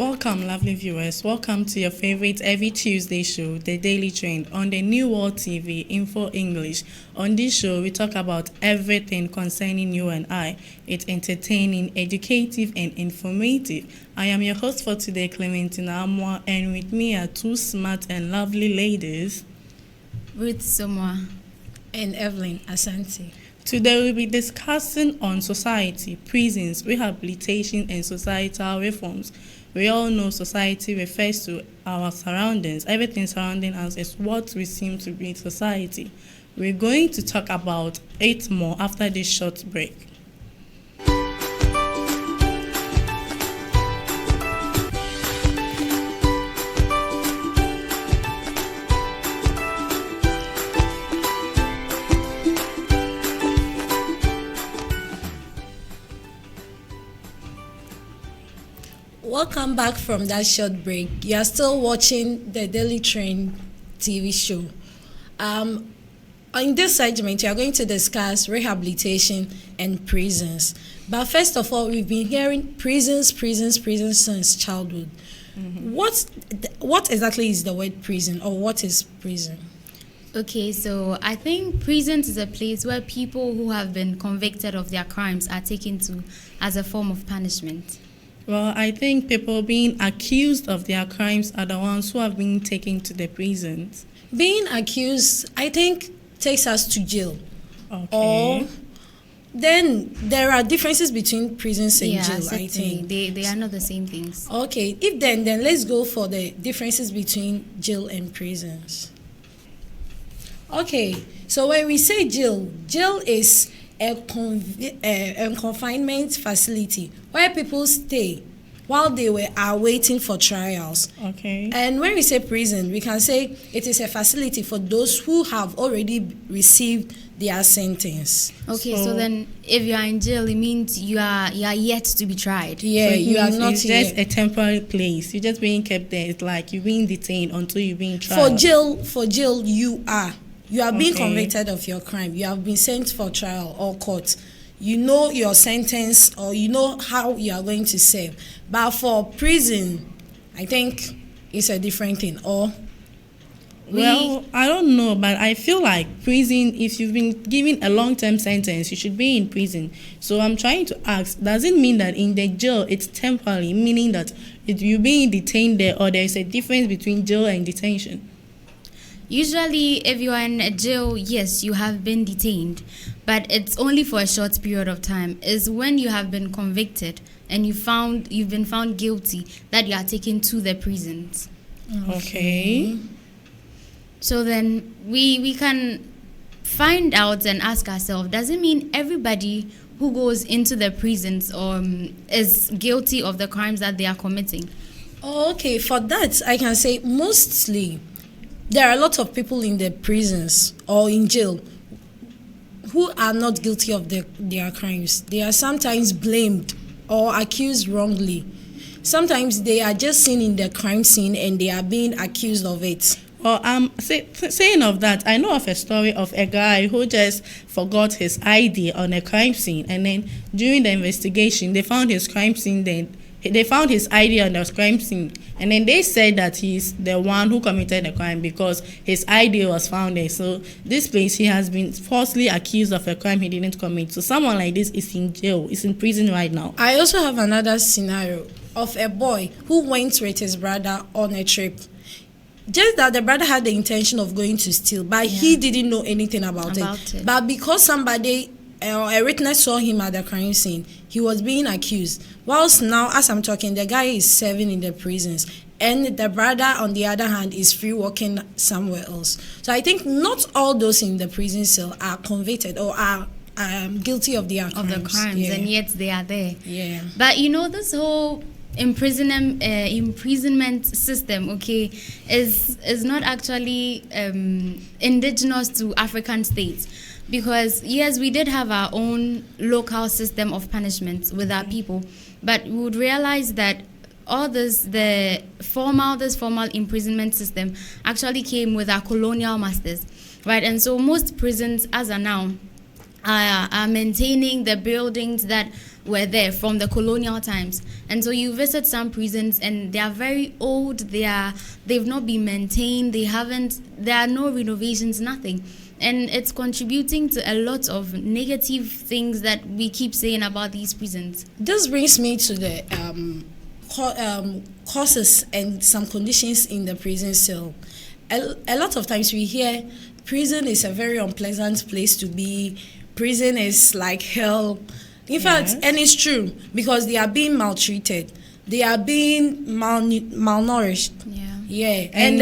Welcome, lovely viewers. Welcome to your favorite every Tuesday show, The Daily Trend, on the New World TV, Info English. On this show, we talk about everything concerning you and I. It's entertaining, educative, and informative. I am your host for today, Clementina Amwa, and with me are two smart and lovely ladies, Ruth Somwa and Evelyn Asante. Today we'll be discussing on society, prisons, rehabilitation, and societal reforms. We all know society refers to our surroundings. Everything surrounding us is what we seem to be society. We're going to talk about it more after this short break. Welcome back from that short break. You are still watching the Daily Trend TV show. In this segment, we are going to discuss rehabilitation and prisons. But first of all, we've been hearing prisons since childhood. Mm-hmm. What exactly is the word prison, or what is prison? Okay, so I think prisons is a place where people who have been convicted of their crimes are taken to as a form of punishment. Well, I think people being accused of their crimes are the ones who have been taken to the prisons. Being accused, I think, takes us to jail. Okay. Or then there are differences between prisons and jail, certainly. I think. They are not the same things. Okay, if then let's go for the differences between jail and prisons. Okay, so when we say jail is a confinement facility where people stay while they are waiting for trials. Okay. And when we say prison, we can say it is a facility for those who have already received their sentence. Okay, so then if you are in jail, it means you are yet to be tried. Yeah, so you are not it's just a temporary place. You're just being kept there. It's like you're being detained until you're being tried. For jail, you are being convicted of your crime. You have been sent for trial or court. You know your sentence, or you know how you are going to serve. But for prison, I think it's a different thing. Well, I don't know, but I feel like prison, if you've been given a long-term sentence, you should be in prison. So I'm trying to ask, does it mean that in the jail it's temporary, meaning that you're being detained there, or there's a difference between jail and detention? Usually, if you are in a jail, yes, you have been detained, but it's only for a short period of time. It's when you have been convicted and you've been found guilty that you are taken to the prisons. Okay. So then we can find out and ask ourselves, does it mean everybody who goes into the prisons is guilty of the crimes that they are committing? Okay, for that, I can say mostly there are a lot of people in the prisons or in jail who are not guilty of their crimes. They are sometimes blamed or accused wrongly. Sometimes they are just seen in the crime scene and they are being accused of it. Well, saying of that, I know of a story of a guy who just forgot his ID on a crime scene, and then during the investigation, they found his crime scene. They found his ID on the crime scene, and then they said that he's the one who committed the crime because his ID was found there. So this place, he has been falsely accused of a crime he didn't commit. So someone like this is in jail, is in prison right now. I also have another scenario of a boy who went with his brother on a trip. Just that the brother had the intention of going to steal, but he didn't know anything about it. But because somebody, a witness saw him at the crime scene, he was being accused. Whilst now, as I'm talking, the guy is serving in the prisons, and the brother, on the other hand, is free walking somewhere else. So I think not all those in the prison cell are convicted or are guilty of their crimes. Of the crimes, and yet they are there. Yeah. But this whole imprisonment system, is not actually indigenous to African states. Because yes, we did have our own local system of punishment with our people, but we would realize that all this formal imprisonment system actually came with our colonial masters, right? And so most prisons as are now are maintaining the buildings that were there from the colonial times. And so you visit some prisons and they are very old, they've not been maintained, there are no renovations, nothing. And it's contributing to a lot of negative things that we keep saying about these prisons. This brings me to the causes and some conditions in the prison cell. A lot of times we hear prison is a very unpleasant place to be. Prison is like hell. In fact, and it's true, because they are being maltreated. They are being malnourished. Yeah. And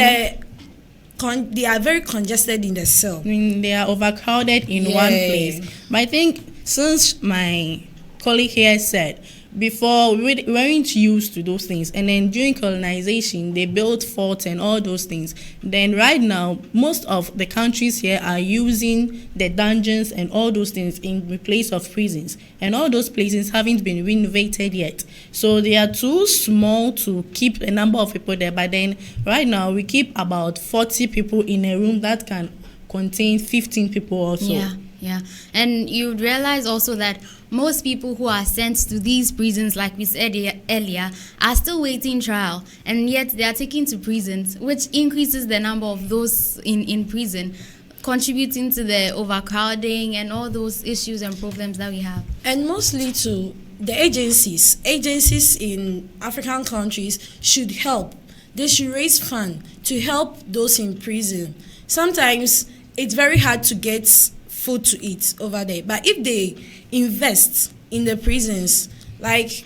they are very congested in the cell. They are overcrowded in one place. But I think since my colleague here said, before we weren't used to those things, and then during colonization they built forts and all those things. Then right now most of the countries here are using the dungeons and all those things in place of prisons, and all those places haven't been renovated yet, so they are too small to keep a number of people there. But then right now we keep about 40 people in a room that can contain 15 people or so. Yeah, and you realize also that most people who are sent to these prisons, like we said earlier, are still waiting trial, and yet they are taken to prisons, which increases the number of those in prison, contributing to the overcrowding and all those issues and problems that we have. And mostly to the agencies in African countries should help. They should raise funds to help those in prison. Sometimes it's very hard to get food to eat over there, but if they invest in the prisons, like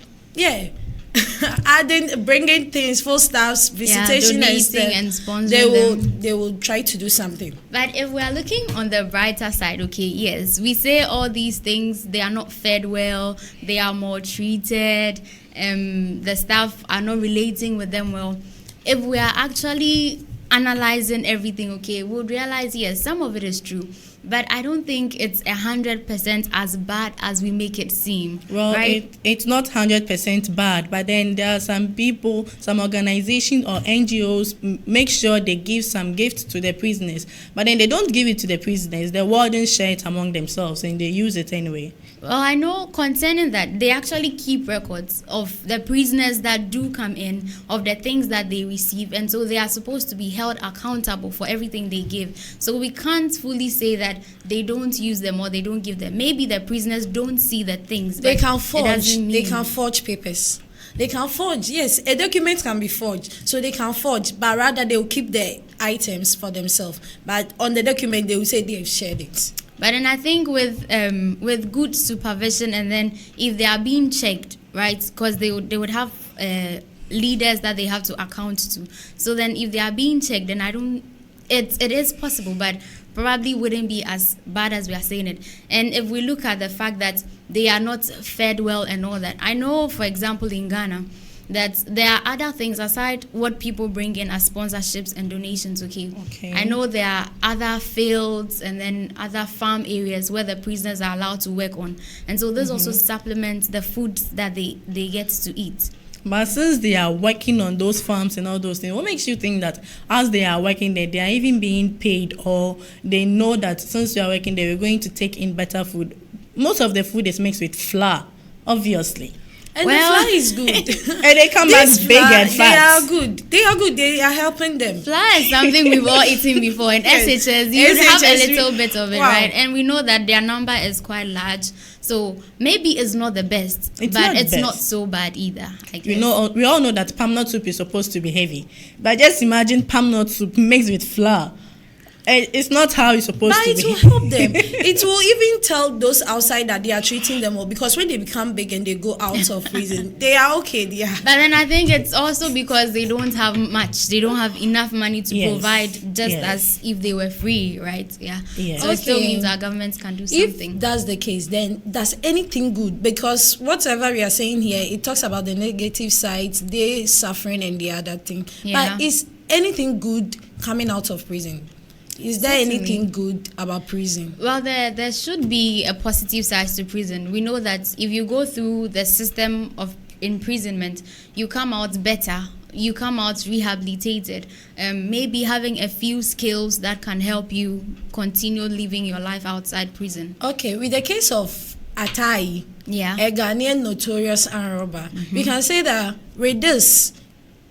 bringing things, full staffs, visitation, and sponsoring they will try to do something. But if we are looking on the brighter side, okay, yes, we say all these things, they are not fed well, they are maltreated, the staff are not relating with them well. If we are actually analyzing everything, okay, we'll realize, yes, some of it is true, but I don't think it's 100% as bad as we make it seem. Well, right? It's not 100% bad, but then there are some people, some organizations or NGOs make sure they give some gifts to the prisoners, but then they don't give it to the prisoners. The wardens share it among themselves and they use it anyway. Well, I know concerning that, they actually keep records of the prisoners that do come in, of the things that they receive, and so they are supposed to be held accountable for everything they give. So we can't fully say that they don't use them or they don't give them. Maybe the prisoners don't see the things. They can forge. They can forge papers. They can forge, yes. A document can be forged, so they can forge, but rather they will keep the items for themselves. But on the document, they will say they have shared it. But then I think with good supervision, and then if they are being checked, right, because they would have leaders that they have to account to. So then if they are being checked, then it is possible, but probably wouldn't be as bad as we are saying it. And if we look at the fact that they are not fed well and all that, I know, for example, in Ghana, that there are other things aside what people bring in as sponsorships and donations, okay? I know there are other fields and then other farm areas where the prisoners are allowed to work on. And so this also supplements the food that they get to eat. But since they are working on those farms and all those things, what makes you think that as they are working there, they are even being paid, or they know that since they are working there, we're going to take in better food? Most of the food is mixed with flour, obviously. And the flour is good. And they come back big and fat. They are good. They are helping them. Flour is something we've all eaten before. In SHS, you have a little bit of it, right? And we know that their number is quite large. So maybe it's not the best, but it's not so bad either, I guess. We all know that palm nut soup is supposed to be heavy. But just imagine palm nut soup mixed with flour. It's not how it's supposed to be. But it will help them. It will even tell those outside that they are treating them well, because when they become big and they go out of prison, they are okay. Yeah. But then I think it's also because they don't have much. They don't have enough money to provide, just as if they were free, right? Yeah. So it still means our governments can do something. If that's the case, then does anything good? Because whatever we are saying here, it talks about the negative sides, they suffering and the other thing. But is anything good coming out of prison? Is there anything good about prison? Well, there should be a positive side to prison. We know that if you go through the system of imprisonment, you come out better you come out rehabilitated, maybe having a few skills that can help you continue living your life outside prison. Okay, with the case of Atai, yeah, a Ghanaian notorious armed robber, we can say that with this,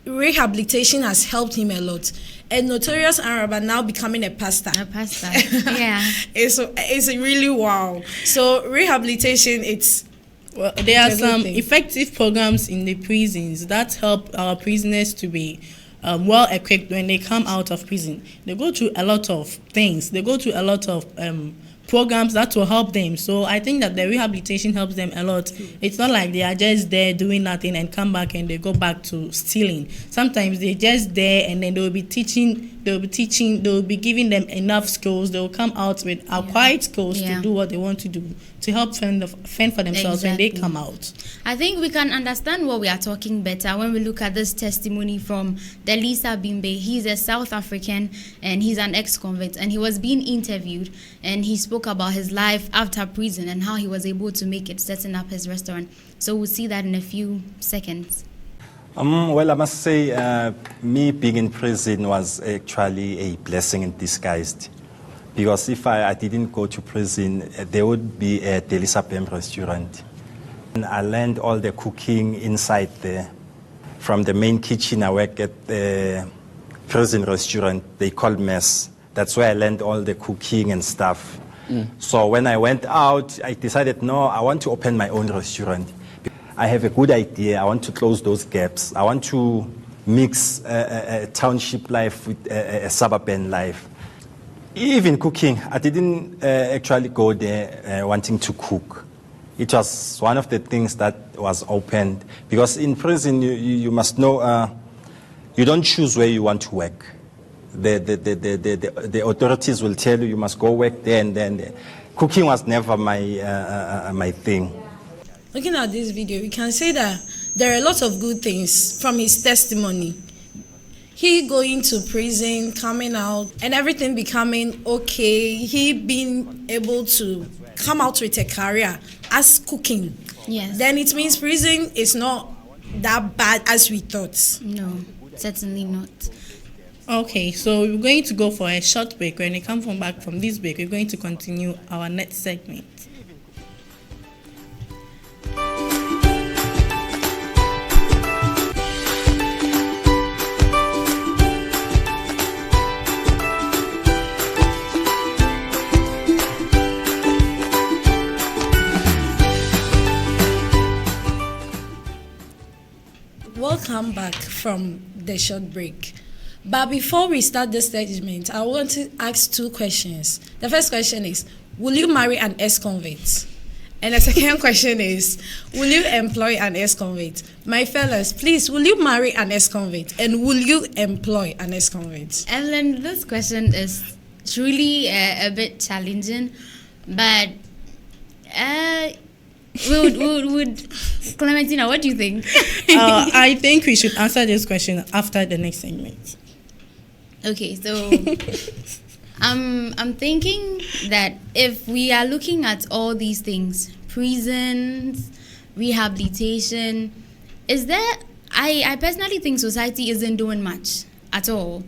rehabilitation has helped him a lot. A notorious armed robber now becoming a pastor. A pastor, yeah. It's really wow. So rehabilitation, well, there are some effective programs in the prisons that help our prisoners to be well equipped when they come out of prison. They go through a lot of things. They go through a lot of programs that will help them. So I think that the rehabilitation helps them a lot. It's not like they are just there doing nothing and come back and they go back to stealing. Sometimes they're just there and then they'll be giving them enough skills. They'll come out with acquired skills to do what they want to do, to help fend for themselves when they come out. I think we can understand what we are talking better when we look at this testimony from Delisa Bimbe. He's a South African and he's an ex-convict, and he was being interviewed and he spoke about his life after prison and how he was able to make it, setting up his restaurant. So we'll see that in a few seconds. Well, I must say, me being in prison was actually a blessing in disguise. Because if I didn't go to prison, there would be a Delisa Bimbe restaurant. And I learned all the cooking inside there. From the main kitchen, I work at the prison restaurant they call mess. That's where I learned all the cooking and stuff. So when I went out, I decided, no, I want to open my own restaurant. I have a good idea. I want to close those gaps. I want to mix a township life with a suburban life. Even cooking, I didn't actually go there wanting to cook. It was one of the things that was opened. Because in prison, you must know, you don't choose where you want to work. The authorities will tell you must go work there and then. Cooking was never my thing. Looking at this video, we can say that there are a lot of good things from his testimony. He going to prison, coming out, and everything becoming okay. He being able to come out with a career as cooking. Yes. Then it means prison is not that bad as we thought. No, certainly not. Okay, so we're going to go for a short break. When we come back from this break, we're going to continue our next segment. Welcome back from the short break. But before we start this segment, I want to ask two questions. The first question is, will you marry an ex-convict? And the second question is, will you employ an ex-convict? My fellas, please, will you marry an ex-convict? And will you employ an ex-convict? Evelyn, this question is truly a bit challenging, but would Clementina, what do you think? I think we should answer this question after the next segment. Okay, so I'm thinking that if we are looking at all these things, prisons, rehabilitation, is there? I personally think society isn't doing much at all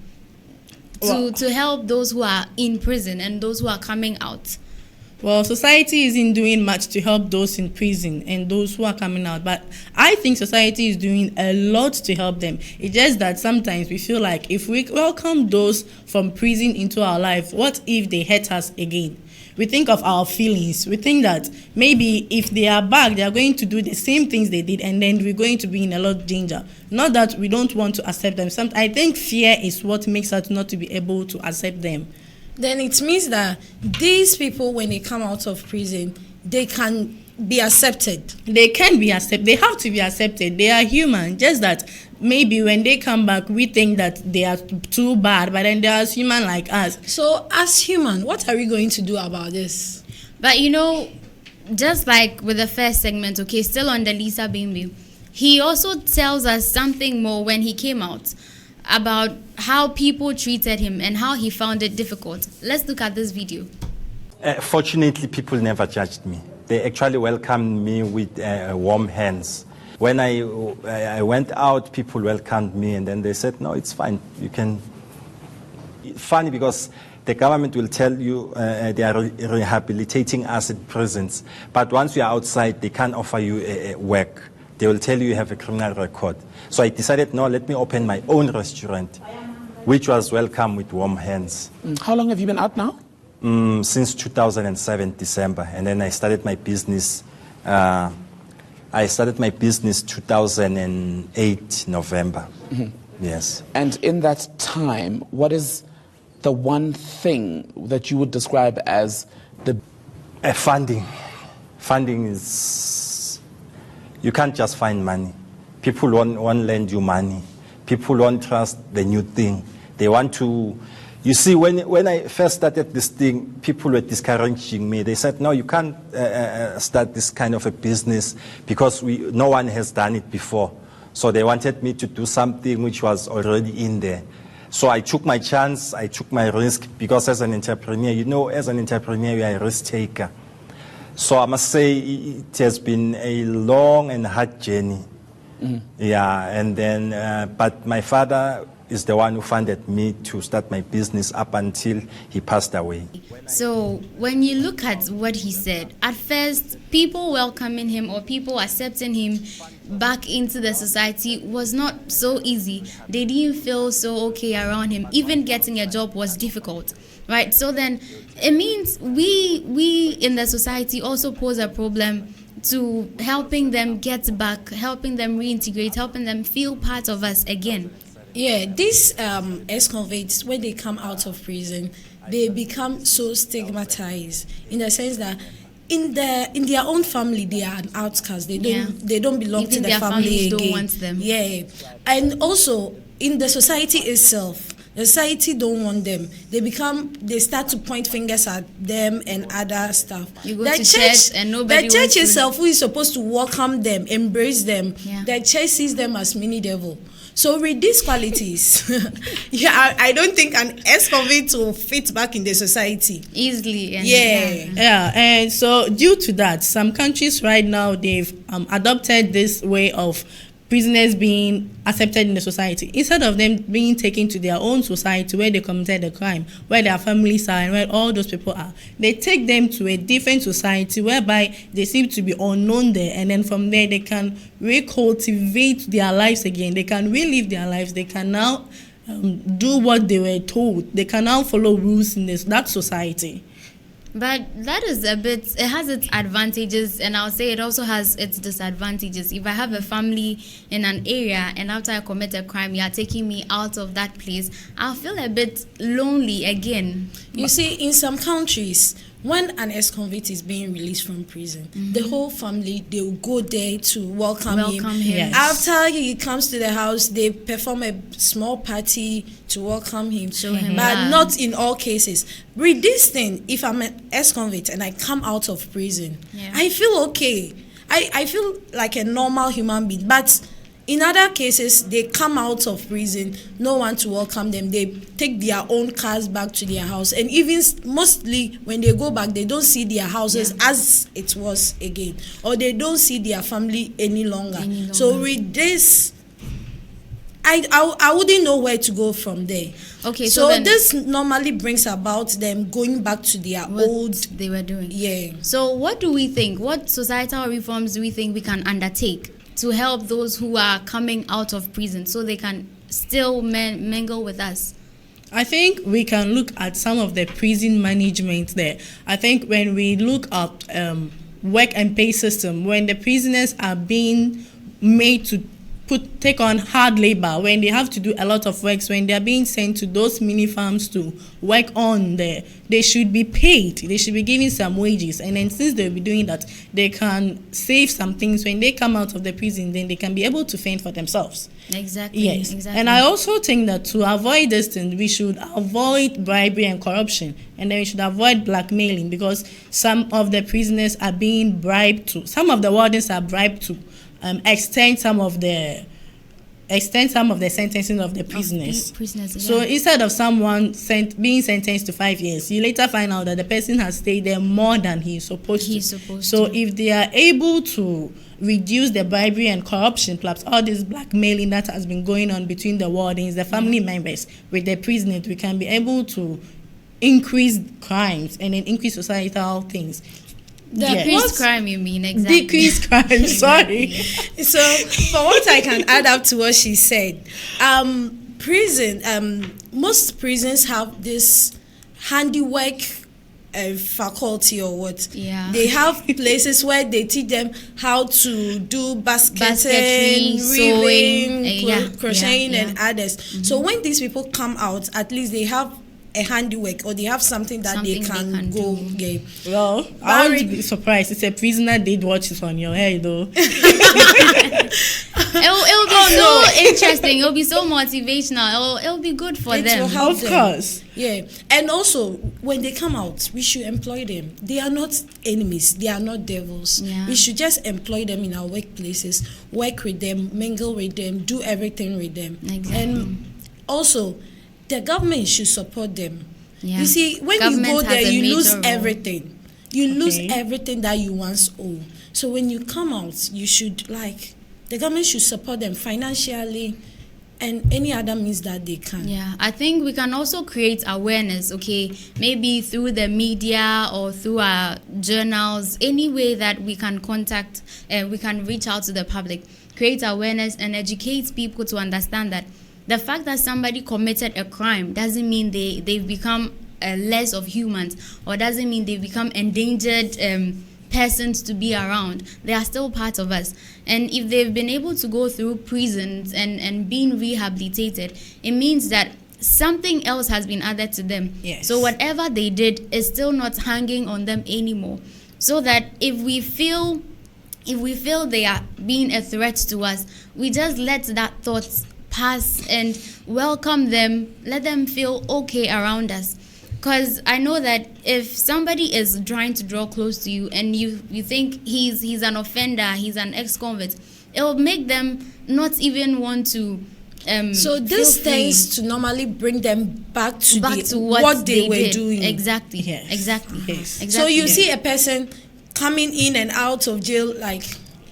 to help those who are in prison and those who are coming out. Well, society isn't doing much to help those in prison and those who are coming out, but I think society is doing a lot to help them. It's just that sometimes we feel like if we welcome those from prison into our life, what if they hurt us again? We think of our feelings. We think that maybe if they are back, they are going to do the same things they did, and then we're going to be in a lot of danger. Not that we don't want to accept them. I think fear is what makes us not to be able to accept them. Then it means that these people, when they come out of prison, they can be accepted. They can be accepted. They have to be accepted. They are human. Just that maybe when they come back, we think that they are too bad, but then they are human like us. So as human, what are we going to do about this? But you know, just like with the first segment, okay, still on the Lisa Bimbe, he also tells us something more when he came out about how people treated him and how he found it difficult. Let's look at this video. Fortunately, people never judged me. They actually welcomed me with warm hands. When I went out, people welcomed me, and then they said, no, it's fine. You can. Funny because the government will tell you they are rehabilitating us at prisons, but once you are outside, they can't offer you work. They will tell you have a criminal record. So I decided, no, let me open my own restaurant, which was welcomed with warm hands. How long have you been out now? Since 2007, December. And then I started my business. I started my business 2008, November. Yes. And in that time, what is the one thing that you would describe as the... Funding. Funding is... You can't just find money. People won't lend you money. People won't trust the new thing. They want to... You see, when I first started this thing, people were discouraging me. They said, no, you can't start this kind of a business because no one has done it before. So they wanted me to do something which was already in there. So I took my chance, I took my risk, because as an entrepreneur, you know, as an entrepreneur, you are a risk taker. So I must say it has been a long and hard journey. Yeah, and then, but my father is the one who funded me to start my business up until he passed away. So when you look at what he said, at first, people welcoming him or people accepting him back into the society was not so easy. They didn't feel so okay around him. Even getting a job was difficult, right? So then it means we in the society also pose a problem to helping them get back, helping them reintegrate, helping them feel part of us again. Yeah, these ex-convicts, when they come out of prison, they become so stigmatized in the sense that in their own family they are an outcast. They don't belong Even to the their family families again. don't want them. Yeah, and also in the society itself, the society don't want them. They start to point fingers at them and other stuff. You go to church and nobody the church wants to... itself, who is supposed to welcome them, embrace them, Yeah. the church sees them as mini devil. So with these qualities, I don't think an ex-convict will fit back in the society easily. And Yeah, and so due to that, some countries right now, they've adopted this way of prisoners being accepted in the society. Instead of them being taken to their own society where they committed the crime, where their families are and where all those people are, they take them to a different society whereby they seem to be unknown there, and then from there they can recultivate their lives again. They can relive their lives. They can now do what they were told. They can now follow rules in that society. But that is it has its advantages, and I'll say it also has its disadvantages. If I have a family in an area and after I commit a crime, you are taking me out of that place, I'll feel a bit lonely again. You see, in some countries, when an ex-convict is being released from prison, the whole family, they will go there to welcome him. Yes. After he comes to the house, they perform a small party to welcome him. Show him but love. not in all cases. With this thing, if I'm an ex-convict and I come out of prison, I feel okay. I feel like a normal human being. But in other cases, they come out of prison, no one to welcome them. They take their own cars back to their house. And even mostly when they go back, they don't see their houses as it was again. Or they don't see their family any longer. So with this, I wouldn't know where to go from there. Okay, so then, this normally brings about them going back to their old... they were doing. Yeah. So what do we think? What societal reforms do we think we can undertake to help those who are coming out of prison so they can still mingle with us? I think we can look at some of the prison management there. I think when we look at work and pay system, when the prisoners are being made to take on hard labor, when they have to do a lot of works, when they are being sent to those mini farms to work on there, they should be paid. They should be given some wages. And then since they'll be doing that, they can save some things. When they come out of the prison, then they can be able to fend for themselves. Exactly. Yes. Exactly. And I also think that to avoid this thing, we should avoid bribery and corruption. And then we should avoid blackmailing, because some of the prisoners are being bribed to. Some of the wardens are bribed to extend some of the extend some of the sentencing of the prisoners. Prisoners, So instead of someone being sentenced to 5 years, you later find out that the person has stayed there more than he's supposed to. So if they are able to reduce the bribery and corruption, plus all this blackmailing that has been going on between the wardens, the family members with the prisoners, we can be able to increase crimes and then increase societal things. Decrease crime, you mean? Exactly. Decrease crime, sorry. So, for what I can add up to what she said, most prisons have this handiwork faculty or what. Yeah. They have places where they teach them how to do basketry, weaving, crocheting, and others. So when these people come out, at least they have a handiwork, or they have something that they can go get. Well, I won't be surprised. It's a prisoner did watch it on your head, though. It will be so interesting. It will be so motivational. It will be good for them. Will help of them. Course. Yeah. And also, when they come out, we should employ them. They are not enemies. They are not devils. Yeah. We should just employ them in our workplaces, work with them, mingle with them, do everything with them. Exactly. And also, the government should support them. Yeah. You see, when Government you go there, has a you lose major role. everything. You lose everything that you once owe. So when you come out, you should, the government should support them financially and any other means that they can. Yeah, I think we can also create awareness, okay? Maybe through the media or through our journals, any way that we can contact and we can reach out to the public, create awareness and educate people to understand that the fact that somebody committed a crime doesn't mean they've become less of humans, or doesn't mean they've become endangered persons to be around. They are still part of us. And if they've been able to go through prisons and being rehabilitated, it means that something else has been added to them. Yes. So whatever they did is still not hanging on them anymore. So that if we feel they are being a threat to us, we just let that thought pass and welcome them, let them feel okay around us. Because I know that if somebody is trying to draw close to you and you think he's an offender, he's an ex-convict, it will make them not even want to so this tends to normally bring them back to what they were doing. Exactly. Yes. Exactly. Yes. Exactly. So you see a person coming in and out of jail,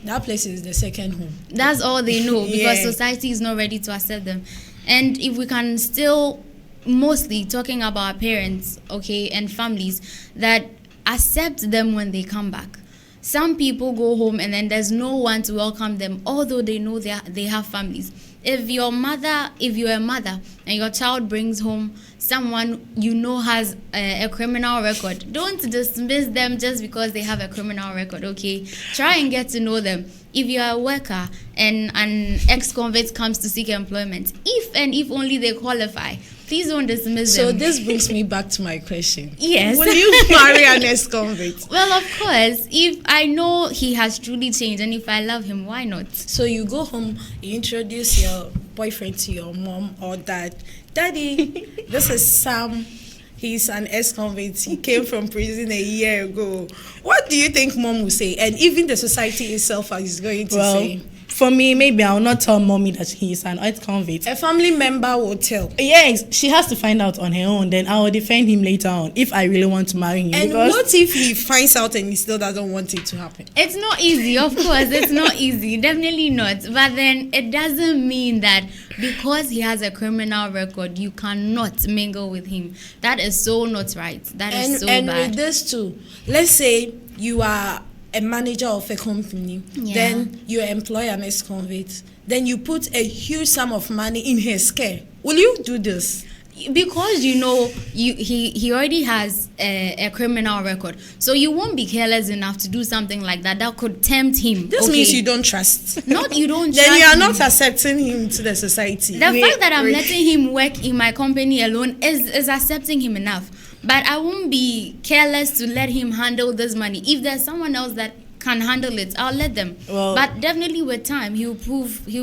that place is the second home. That's all they know, because society is not ready to accept them. And if we can still, mostly talking about parents, okay, and families, that accept them when they come back. Some people go home and then there's no one to welcome them, although they know they have families. If you're a mother and your child brings home someone you know has a criminal record, don't dismiss them just because they have a criminal record, okay? Try and get to know them. If you're a worker and an ex-convict comes to seek employment, if only they qualify, please don't dismiss them. So this brings me back to my question. Yes. Will you marry an ex-convict? Well, of course. If I know he has truly changed and if I love him, why not? So you go home, you introduce your boyfriend to your mom or dad. Daddy, this is Sam. He's an ex-convict. He came from prison a year ago. What do you think mom will say? And even the society itself is going to say? For me, maybe I will not tell mommy that he is an ex-convict. A family member will tell. Yes, she has to find out on her own. Then I will defend him later on if I really want to marry him. And what if he finds out and he still doesn't want it to happen? It's not easy, of course. It's not easy. Definitely not. But then it doesn't mean that because he has a criminal record, you cannot mingle with him. That is so not right. That is so bad. And with this too, let's say you are a manager of a company, then you employ an ex-convict, then you put a huge sum of money in his care. Will you do this? Because you know he already has a criminal record, so you won't be careless enough to do something like that could tempt him. This means you don't trust. Not you don't then trust you are him. not accepting him to the society. The fact that I'm letting him work in my company alone is accepting him enough. But I won't be careless to let him handle this money. If there's someone else that can handle it, I'll let them. Well, but definitely with time, he'll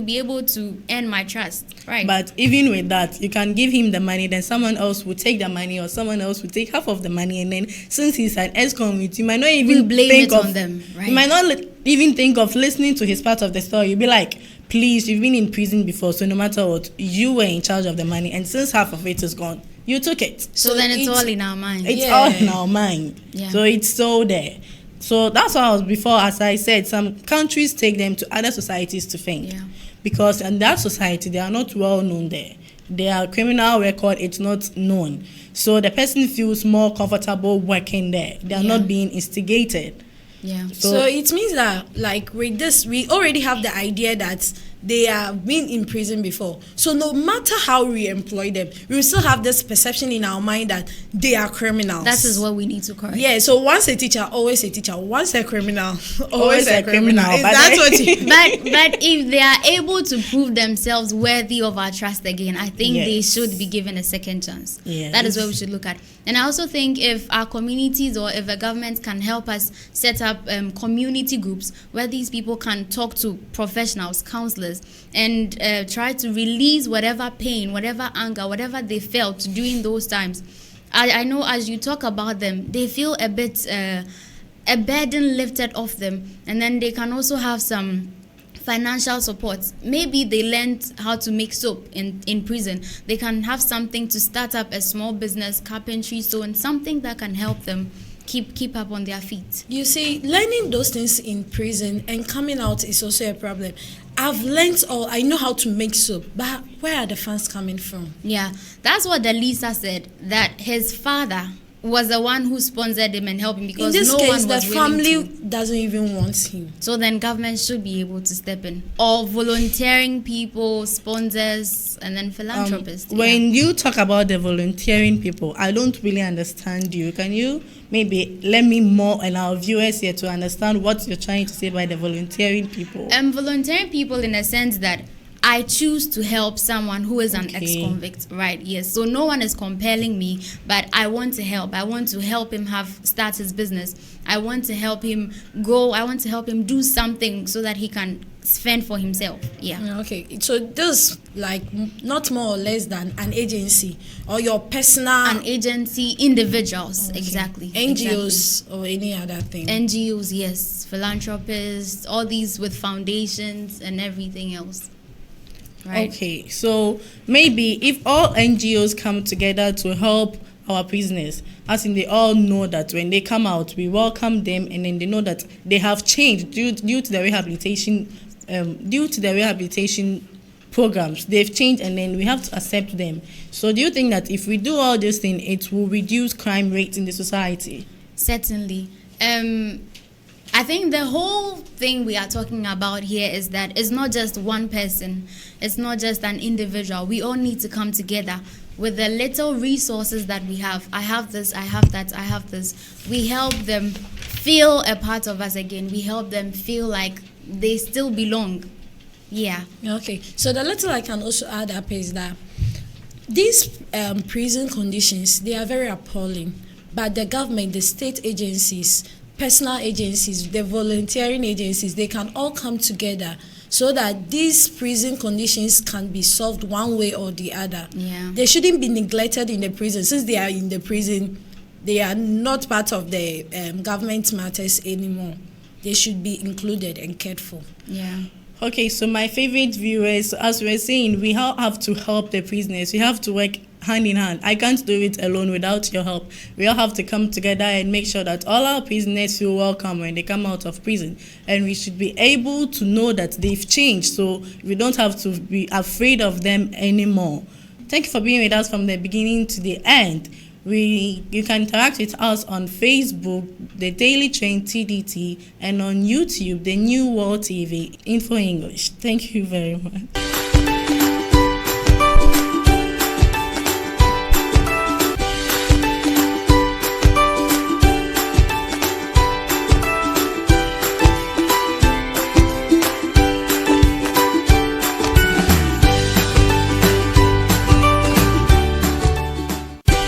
be able to earn my trust. Right. But even with that, you can give him the money, then someone else will take the money, or someone else will take half of the money, and then since he's an ex-convict, you might not even blame think it of on them. Right. You might not even think of listening to his part of the story. You'll be like, please, you've been in prison before, so no matter what, you were in charge of the money, and since half of it is gone, you took it. So then it's all in our mind. It's all in our mind. Yeah. So it's so there. So that's why I was before, as I said, some countries take them to other societies to think. Yeah. Because in that society, they are not well known there. Their criminal record, it's not known. So the person feels more comfortable working there. They are not being instigated. Yeah. So it means that, like, with this, we already have the idea that they have been in prison before. So no matter how we employ them, we still have this perception in our mind that they are criminals. That is what we need to correct. Yeah, so once a teacher, always a teacher. Once a criminal, always a criminal. But That's what you... But if they are able to prove themselves worthy of our trust again, I think they should be given a second chance. Yes. That is what we should look at. And I also think if our communities or if a government can help us set up community groups where these people can talk to professionals, counselors, and try to release whatever pain, whatever anger, whatever they felt during those times. I know as you talk about them, they feel a bit, a burden lifted off them, and then they can also have some financial support. Maybe they learned how to make soap in prison. They can have something to start up a small business, carpentry, sewing, something that can help them keep up on their feet. You see, learning those things in prison and coming out is also a problem. I've learned I know how to make soap, but where are the funds coming from? Yeah, that's what the Lisa said, that his father was the one who sponsored him and helped him because in this no case, one was the family willing to. doesn't even want him. So then government should be able to step in. Or volunteering people, sponsors, and then philanthropists. When you talk about the volunteering people, I don't really understand you. Can you maybe let me more and our viewers here to understand what you're trying to say by the volunteering people? Volunteering people in a sense that I choose to help someone who is an ex-convict, right? Yes. So no one is compelling me, but I want to help. I want to help him start his business. I want to help him go. I want to help him do something so that he can fend for himself. Yeah. Okay. So this, like, not more or less than an agency or your personal... An agency, individuals, exactly. NGOs or any other thing. NGOs, yes. Philanthropists, all these with foundations and everything else. Right. Okay, so maybe if all NGOs come together to help our prisoners, as in they all know that when they come out, we welcome them, and then they know that they have changed due to the rehabilitation programs. They've changed, and then we have to accept them. So do you think that if we do all these things, it will reduce crime rates in the society? Certainly. I think the whole thing we are talking about here is that it's not just one person. It's not just an individual. We all need to come together with the little resources that we have. I have this, I have that, I have this. We help them feel a part of us again. We help them feel like they still belong. Yeah. Okay. So the little I can also add up is that these prison conditions, they are very appalling. But the government, the state agencies, personal agencies, the volunteering agencies, they can all come together so that these prison conditions can be solved one way or the other. Yeah. They shouldn't be neglected in the prison. Since they are in the prison, they are not part of the government matters anymore. They should be included and cared for. Yeah. Okay, so my favorite viewers, as we were saying, we all have to help the prisoners. We have to work hand in hand. I can't do it alone without your help. We all have to come together and make sure that all our prisoners feel welcome when they come out of prison. And we should be able to know that they've changed, so we don't have to be afraid of them anymore. Thank you for being with us from the beginning to the end. You can interact with us on Facebook, The Daily Trend TDT, and on YouTube, The New World TV, Info English. Thank you very much.